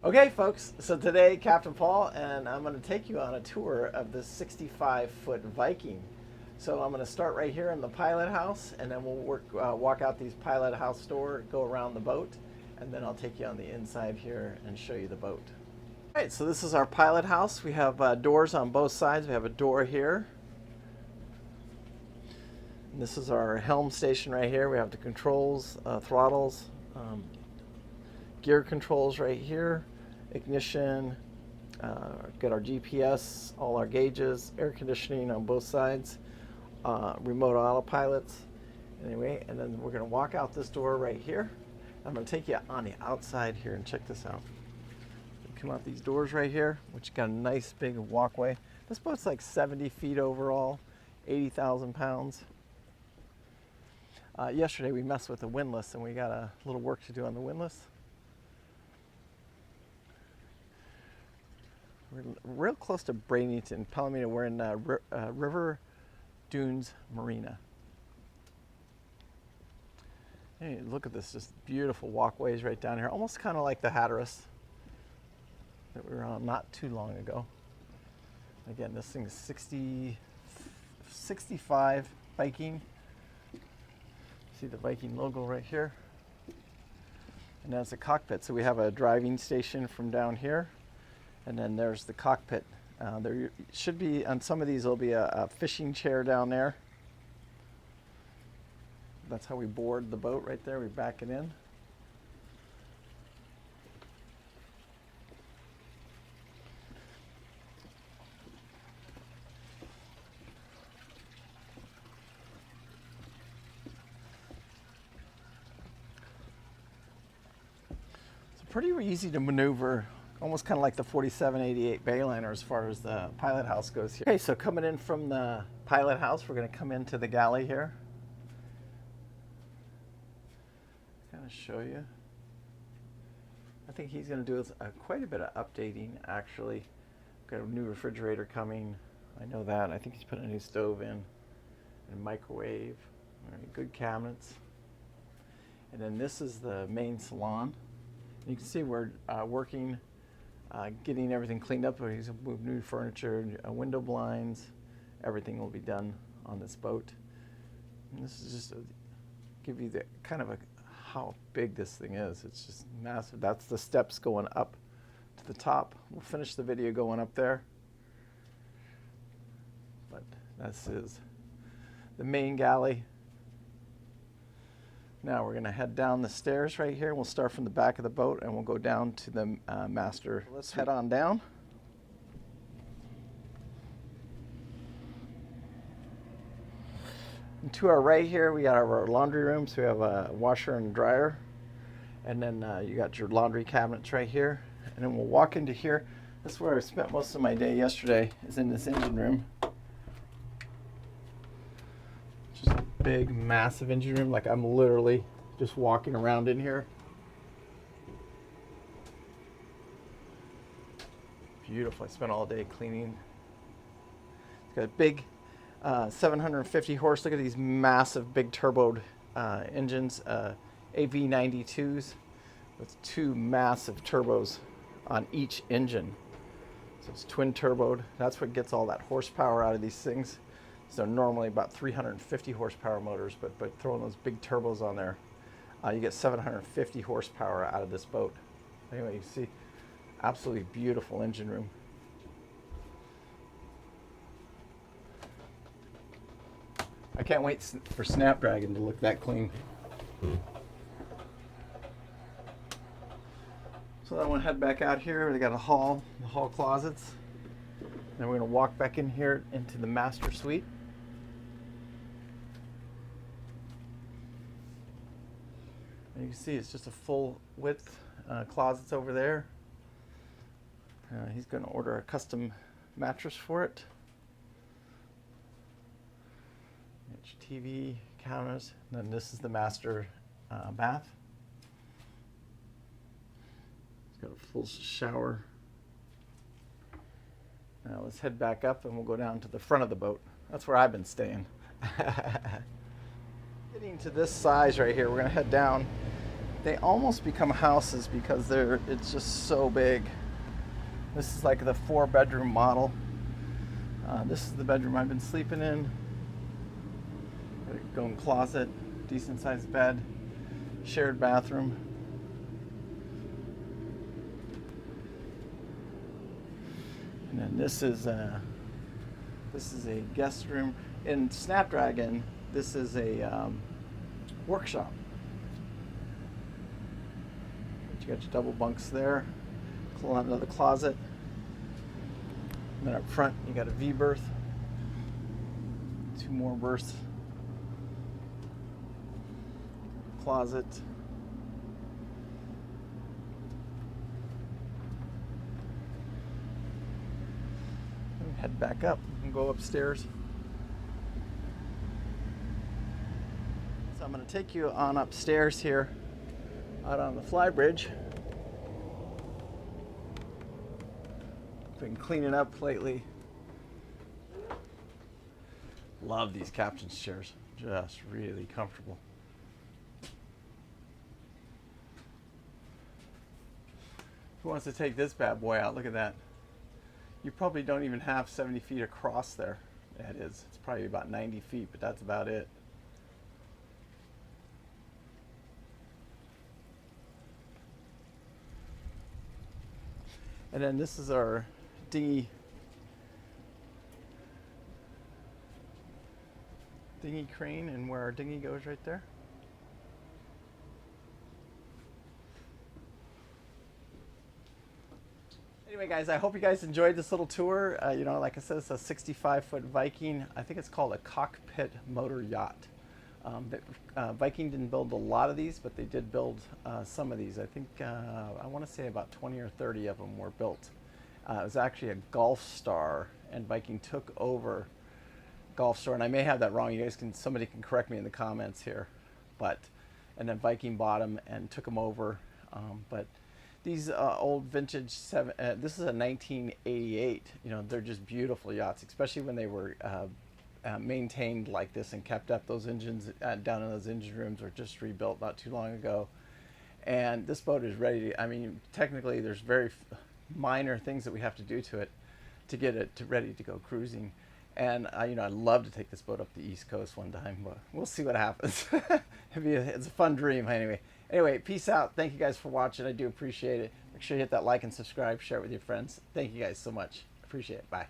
Okay, folks, so today, Captain Paul, and I'm going to take you on a tour of this 65-foot Viking. So I'm going to start right here in the pilot house, and then we'll walk out these pilot house door, go around the boat, and then I'll take you on the inside here and show you the boat. All right, so this is our pilot house. We have doors on both sides. We have a door here. And this is our helm station right here. We have the controls, throttles, gear controls right here, ignition, got our GPS, all our gauges, air conditioning on both sides, remote autopilots. Anyway, and then we're going to walk out this door right here. I'm going to take you on the outside here and check this out. Come out these doors right here, which got a nice big walkway. This boat's like 70 feet overall, 80,000 pounds. Yesterday we messed with the windlass and we got a little work to do on the windlass. We're real close to Bradenton, Palomino. We're in River Dunes Marina. Hey, look at this, just beautiful walkways right down here, almost kind of like the Hatteras that we were on not too long ago. Again, this thing is 65 Viking. See the Viking logo right here. And that's the cockpit. So we have a driving station from down here. And then there's the cockpit. There should be, on some of these, there'll be a fishing chair down there. That's how we board the boat right there. We back it in. It's pretty easy to maneuver. Almost kind of like the 4788 Bayliner as far as the pilot house goes here. Okay, so coming in from the pilot house, we're going to come into the galley here. Kind of show you. I think he's going to do quite a bit of updating, actually. Got a new refrigerator coming. I know that. I think he's putting a new stove in and microwave. All right, good cabinets. And then this is the main salon. You can see we're working, getting everything cleaned up. He's moved new furniture, window blinds. Everything will be done on this boat. And this is just to give you the kind of how big this thing is. It's just massive. That's the steps going up to the top. We'll finish the video going up there. But this is the main galley. Now we're going to head down the stairs right here. We'll start from the back of the boat and we'll go down to the master. Let's head on down. And to our right here, we got our laundry room. So we have a washer and dryer. And then you got your laundry cabinets right here. And then we'll walk into here. This is where I spent most of my day yesterday, is in this engine room. Just a big, massive engine room. Like I'm literally just walking around in here. Beautiful. I spent all day cleaning. It's got a big 750 horse. Look at these massive, big turboed engines, AV92s with two massive turbos on each engine. So it's twin turboed. That's what gets all that horsepower out of these things. So normally about 350 horsepower motors, but throwing those big turbos on there, you get 750 horsepower out of this boat. Anyway, you see, absolutely beautiful engine room. I can't wait for Snapdragon to look that clean. So then we'll head back out here. They got the hall closets. Then we're going to walk back in here into the master suite. And you can see it's just a full width closets over there. He's going to order a custom mattress for it. TV, counters, and then this is the master bath. It's got a full shower. Now let's head back up and we'll go down to the front of the boat. That's where I've been staying. Getting to this size right here, we're going to head down They almost become houses because it's just so big. This is like the 4-bedroom model. This is the bedroom I've been sleeping in. Go in closet, decent sized bed, shared bathroom. And then this is a guest room. In Snapdragon, this is a workshop. You got your double bunks there. Another closet. And then up front, you got a V berth. 2 more berths. Closet. And head back up and go upstairs. So I'm going to take you on upstairs here, out on the Flybridge. Been cleaning up lately. Love these captain's chairs. Just really comfortable. Who wants to take this bad boy out? Look at that. You probably don't even have 70 feet across there. Yeah, it is. It's probably about 90 feet, but that's about it. And then this is our dinghy crane, and where our dinghy goes right there. Anyway, guys, I hope you guys enjoyed this little tour. You know, like I said, it's a 65-foot Viking. I think it's called a Cockpit Motor Yacht. Viking didn't build a lot of these, but they did build some of these. I think, I want to say about 20 or 30 of them were built. It was actually a Gulf Star, and Viking took over Gulf Star, and I may have that wrong. You guys somebody can correct me in the comments here. And then Viking bought them and took them over. But these old vintage this is a 1988. You know, they're just beautiful yachts, especially when they were maintained like this and kept up. Those engines down in those engine rooms were just rebuilt not too long ago. And this boat is ready to, I mean, technically there's very minor things that we have to do to it to get it ready to go cruising. And you know, I'd love to take this boat up the East Coast one time, but we'll see what happens. It's a fun dream anyway. Anyway, peace out. Thank you guys for watching. I do appreciate it. Make sure you hit that like and subscribe, share it with your friends. Thank you guys so much. Appreciate it. Bye.